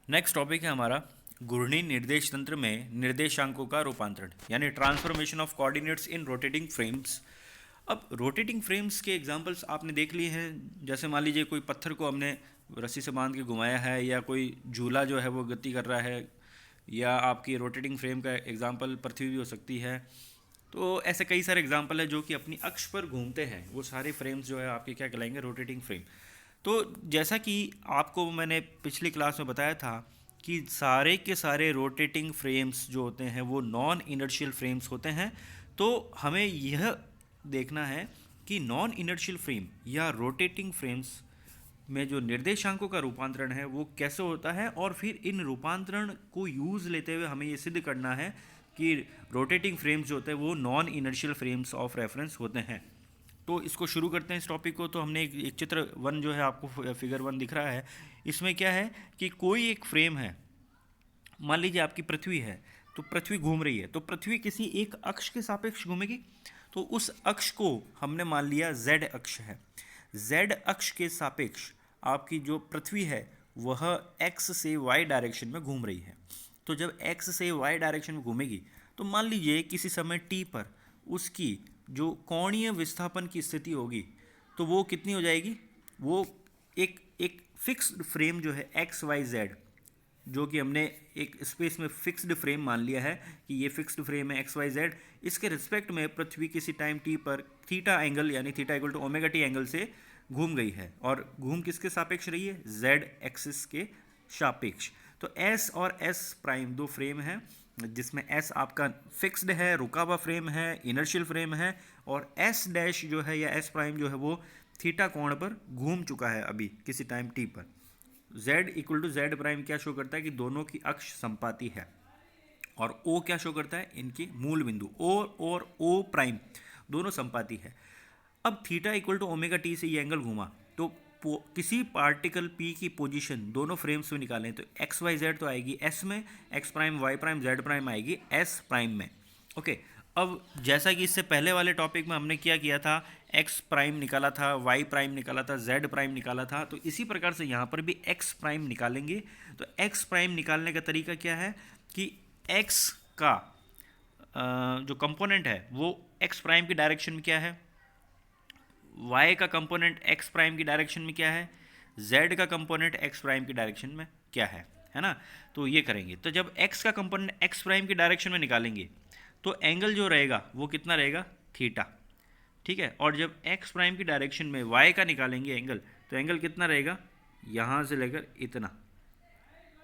Next topic है हमारा घूर्णी निर्देश तंत्र में निर्देशांकों का रूपांतरण यानी transformation of coordinates in rotating frames. अब रोटेटिंग फ्रेम्स के एग्जांपल्स आपने देख लिए हैं। जैसे मान लीजिए कोई पत्थर को हमने रस्सी से बांध के घुमाया है, या कोई झूला जो है वो गति कर रहा है, या आपकी रोटेटिंग फ्रेम का एग्जांपल पृथ्वी भी हो सकती है। तो ऐसे कई सारे एग्जांपल है जो कि अपनी अक्ष पर घूमते हैं। वो सारे फ्रेम्स जो है आपके क्या कहलाएंगे, रोटेटिंग फ्रेम। तो जैसा कि आपको मैंने पिछली क्लास में बताया था कि सारे के सारे रोटेटिंग फ्रेम्स जो होते हैं वो नॉन इनर्शियल फ्रेम्स होते हैं। तो हमें यह देखना है कि नॉन इनर्शियल फ्रेम या रोटेटिंग फ्रेम्स में जो निर्देशांकों का रूपांतरण है वो कैसे होता है, और फिर इन रूपांतरण को यूज़ लेते हुए हमें ये सिद्ध करना है कि रोटेटिंग फ्रेम्स जो होते हैं वो non inertial frames of reference होते हैं। तो इसको शुरू करते हैं इस टॉपिक को। तो हमने एक चित्र वन जो है आपको फिगर वन दिख रहा है। इसमें क्या है कि कोई एक फ्रेम है, मान लीजिए आपकी पृथ्वी है, तो पृथ्वी घूम रही है, तो पृथ्वी किसी एक अक्ष के सापेक्ष घूमेगी। तो उस अक्ष को हमने मान लिया जेड अक्ष है। जेड अक्ष के सापेक्ष आपकी जो पृथ्वी है वह एक्स से वाई डायरेक्शन में घूम रही है। तो जब एक्स से वाई डायरेक्शन में घूमेगी तो मान लीजिए किसी समय टी पर उसकी जो कोणीय विस्थापन की स्थिति होगी तो वो कितनी हो जाएगी, वो एक एक फिक्स्ड फ्रेम जो है एक्स वाई जेड, जो कि हमने एक स्पेस में फिक्स्ड फ्रेम मान लिया है कि ये फिक्स्ड फ्रेम है एक्स वाई जेड, इसके रिस्पेक्ट में पृथ्वी किसी टाइम टी पर थीटा एंगल यानी theta equal to omega t angle से घूम गई है। और घूम किसके सापेक्ष रही है, जेड एक्सिस के सापेक्ष। तो एस और एस प्राइम दो फ्रेम हैं जिसमें एस आपका फिक्स्ड है, रुका हुआ फ्रेम है, इनर्शियल फ्रेम है, और एस डैश जो है या एस प्राइम जो है वो थीटा कोण पर घूम चुका है अभी किसी टाइम टी पर। z equal to z prime क्या शो करता है कि दोनों की अक्ष संपाती है। और O क्या शो करता है, इनकी मूल बिंदु O और O प्राइम दोनों संपाती है। अब theta equal to omega t से ये एंगल घूमा, तो किसी पार्टिकल P की पोजीशन दोनों फ्रेम्स में निकालें तो एक्स वाई जेड तो आएगी S में, x prime y prime z prime आएगी S प्राइम में। ओके। अब जैसा कि इससे पहले वाले टॉपिक में हमने क्या किया था, एक्स प्राइम निकाला था, वाई प्राइम निकाला था, जेड प्राइम निकाला था, तो इसी प्रकार से यहाँ पर भी एक्स प्राइम निकालेंगे। तो एक्स प्राइम निकालने का तरीका क्या है कि एक्स का जो कंपोनेंट है वो एक्स प्राइम की डायरेक्शन में क्या है, वाई का कंपोनेंट एक्स प्राइम की डायरेक्शन में क्या है, जेड का कंपोनेंट एक्स प्राइम की डायरेक्शन में क्या है ना। तो ये करेंगे। तो जब एक्स का कंपोनेंट एक्स प्राइम की डायरेक्शन में निकालेंगे तो एंगल जो रहेगा वो कितना रहेगा, थीटा। ठीक है। और जब एक्स प्राइम की डायरेक्शन में वाई का निकालेंगे एंगल, तो एंगल कितना रहेगा, यहाँ से लेकर इतना।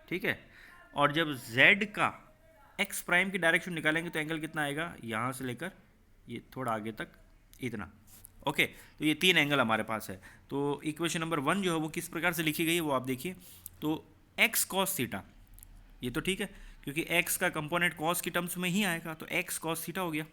ठीक है। और जब जेड का एक्स प्राइम की डायरेक्शन निकालेंगे तो एंगल कितना आएगा, यहाँ से लेकर ये थोड़ा आगे तक इतना। ओके। तो ये तीन एंगल हमारे पास है। तो इक्वेशन नंबर वन जो है वो किस प्रकार से लिखी गई है वो आप देखिए। तो एक्स कॉस थीटा, ये तो ठीक है क्योंकि एक्स का कंपोनेंट कॉस की टर्म्स में ही आएगा, तो एक्स कॉस थीटा हो गया।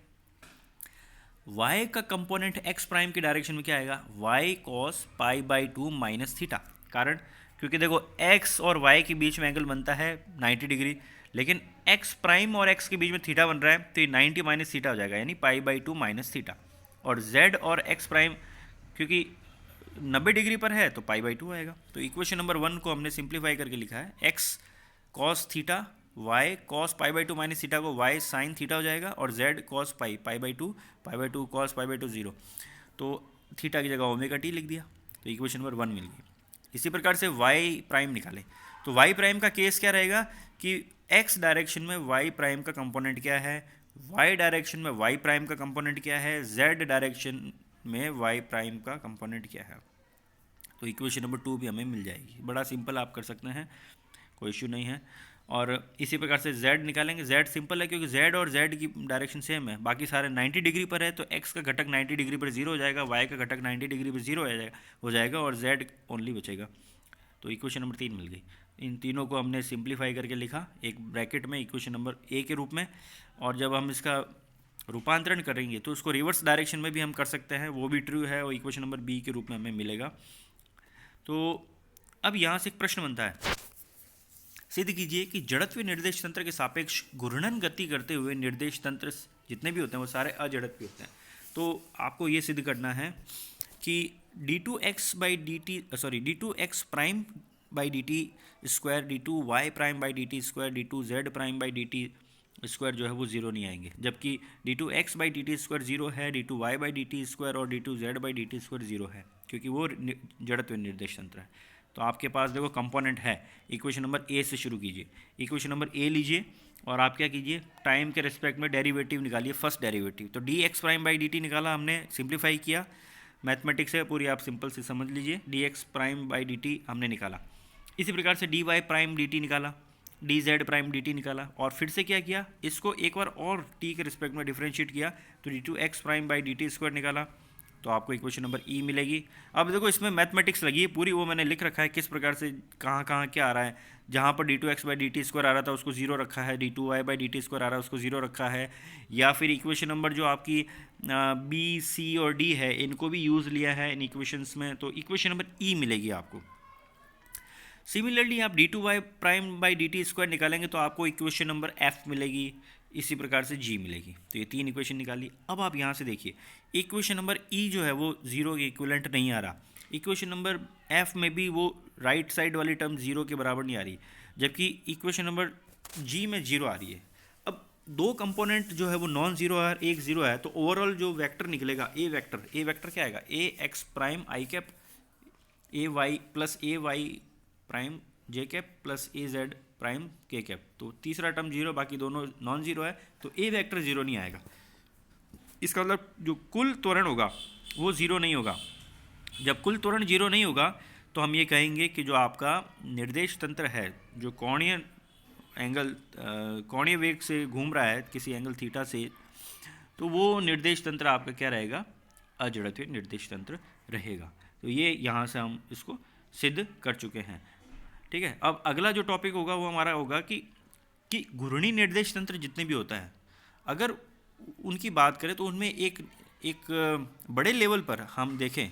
वाई का कंपोनेंट एक्स प्राइम की डायरेक्शन में क्या आएगा, y cos pi by two minus theta. कारण क्योंकि देखो एक्स और वाई के बीच में एंगल बनता है 90 डिग्री, लेकिन एक्स प्राइम और एक्स के बीच में थीटा बन रहा है तो ये 90 माइनस थीटा हो जाएगा, यानी पाई बाई टू माइनस थीटा। और जेड और एक्स प्राइम क्योंकि 90 डिग्री पर है तो पाई बाई टू आएगा। तो इक्वेशन नंबर वन को हमने सिंप्लीफाई करके लिखा है, x cos theta y cos pi by two minus theta को वाई साइन थीटा हो जाएगा, और z cos pi pi by two cos pi by two zero. तो थीटा की जगह ओमेगा टी लिख दिया, तो इक्वेशन नंबर वन मिल गई। इसी प्रकार से वाई प्राइम निकाले, तो वाई प्राइम का केस क्या रहेगा कि एक्स डायरेक्शन में वाई प्राइम का कंपोनेंट क्या है, वाई डायरेक्शन में वाई प्राइम का कंपोनेंट क्या है, जेड डायरेक्शन में वाई प्राइम का कंपोनेंट क्या है। तो इक्वेशन नंबर टू भी हमें मिल जाएगी। बड़ा सिंपल आप कर सकते हैं, कोई इश्यू नहीं है। और इसी प्रकार से z निकालेंगे। z सिंपल है क्योंकि z और z की डायरेक्शन सेम है, बाकी सारे 90 डिग्री पर है, तो x का घटक 90 डिग्री पर जीरो हो जाएगा, y का घटक 90 डिग्री पर जीरो हो जाएगा और z ओनली बचेगा। तो इक्वेशन नंबर तीन मिल गई। इन तीनों को हमने सिंप्लीफाई करके लिखा एक ब्रैकेट में इक्वेशन नंबर ए के रूप में। और जब हम इसका रूपांतरण करेंगे तो उसको रिवर्स डायरेक्शन में भी हम कर सकते हैं, वो भी ट्रू है, और इक्वेशन नंबर बी के रूप में हमें मिलेगा। तो अब यहाँ से एक प्रश्न बनता है, सिद्ध कीजिए कि जड़त्वीय निर्देश तंत्र के सापेक्ष घूर्णन गति करते हुए निर्देश तंत्र जितने भी होते हैं वो सारे अजड़त्वीय होते हैं। तो आपको ये सिद्ध करना है कि d2x by D t d two x prime by D T square d two y prime by D T square d two z prime by D T square जो है वो जीरो नहीं आएंगे, जबकि d two x by D T square zero है, D two Y by D T square और d two z by D T square zero है, क्योंकि वो जड़त्व निर्देश तंत्र है। तो आपके पास देखो कंपोनेंट है। इक्वेशन नंबर ए से शुरू कीजिए। इक्वेशन नंबर ए लीजिए और आप क्या कीजिए, टाइम के रिस्पेक्ट में डेरिवेटिव निकालिए, फर्स्ट डेरिवेटिव। तो D X prime by D T निकाला हमने, सिंप्लीफाई किया, मैथमेटिक्स है पूरी, आप सिंपल से समझ लीजिए। D X prime by D T हमने निकाला। इसी प्रकार से D Y prime D T निकाला, D Z prime D T निकाला, और फिर से क्या किया, इसको एक बार और टी के रिस्पेक्ट में डिफ्रेंशिएट किया, तो d two x prime by D T square निकाला। तो आपको इक्वेशन नंबर ई मिलेगी। अब देखो इसमें मैथमेटिक्स लगी है पूरी, वो मैंने लिख रखा है किस प्रकार से कहाँ कहाँ क्या आ रहा है। जहाँ पर D two x by D T square आ रहा था उसको जीरो रखा है, D two Y by D T square आ रहा है उसको जीरो रखा है, या फिर इक्वेशन नंबर जो आपकी बी सी और डी है इनको भी यूज़ लिया है इन इक्वेशंस में, तो इक्वेशन नंबर ई मिलेगी आपको। सिमिलरली आप d two y prime by D T square निकालेंगे तो आपको इक्वेशन नंबर एफ मिलेगी, इसी प्रकार से जी मिलेगी। तो ये तीन इक्वेशन निकाली। अब आप यहाँ से देखिए इक्वेशन नंबर ई जो है वो जीरो के इक्विवेलेंट नहीं आ रहा, इक्वेशन नंबर एफ में भी वो राइट साइड वाली टर्म जीरो के बराबर नहीं आ रही, जबकि इक्वेशन नंबर जी में जीरो आ रही है। अब दो कंपोनेंट जो है वो नॉन जीरो है, एक जीरो है, तो ओवरऑल जो वेक्टर निकलेगा ए वेक्टर क्या आएगा, A X prime I cap A Y plus A Y prime J cap plus A Z prime K cap. तो तीसरा टर्म जीरो, बाकी दोनों नॉन जीरो है, तो ए वेक्टर जीरो नहीं आएगा। इसका मतलब जो कुल त्वरण होगा वो जीरो नहीं होगा। जब कुल त्वरण जीरो नहीं होगा तो हम ये कहेंगे कि जो आपका निर्देश तंत्र है, जो कोणीय एंगल कोणीय वेग से घूम रहा है किसी एंगल थीटा से, तो वो निर्देश तंत्र आपका क्या रहेगा, अजड़त्वीय निर्देश तंत्र रहेगा। तो ये यहाँ से हम इसको सिद्ध कर चुके हैं। ठीक है, अब अगला जो टॉपिक होगा वो हमारा होगा कि घूर्णी निर्देश तंत्र जितने भी होता है, अगर उनकी बात करें तो उनमें एक बड़े लेवल पर हम देखें,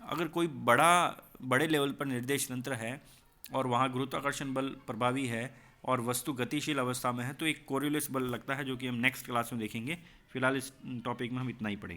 अगर कोई बड़े लेवल पर निर्देश तंत्र है और वहाँ गुरुत्वाकर्षण बल प्रभावी है और वस्तु गतिशील अवस्था में है, तो एक कोरियोलिस बल लगता है, जो कि हम नेक्स्ट क्लास में देखेंगे। फिलहाल इस टॉपिक में हम इतना ही पढ़ेंगे।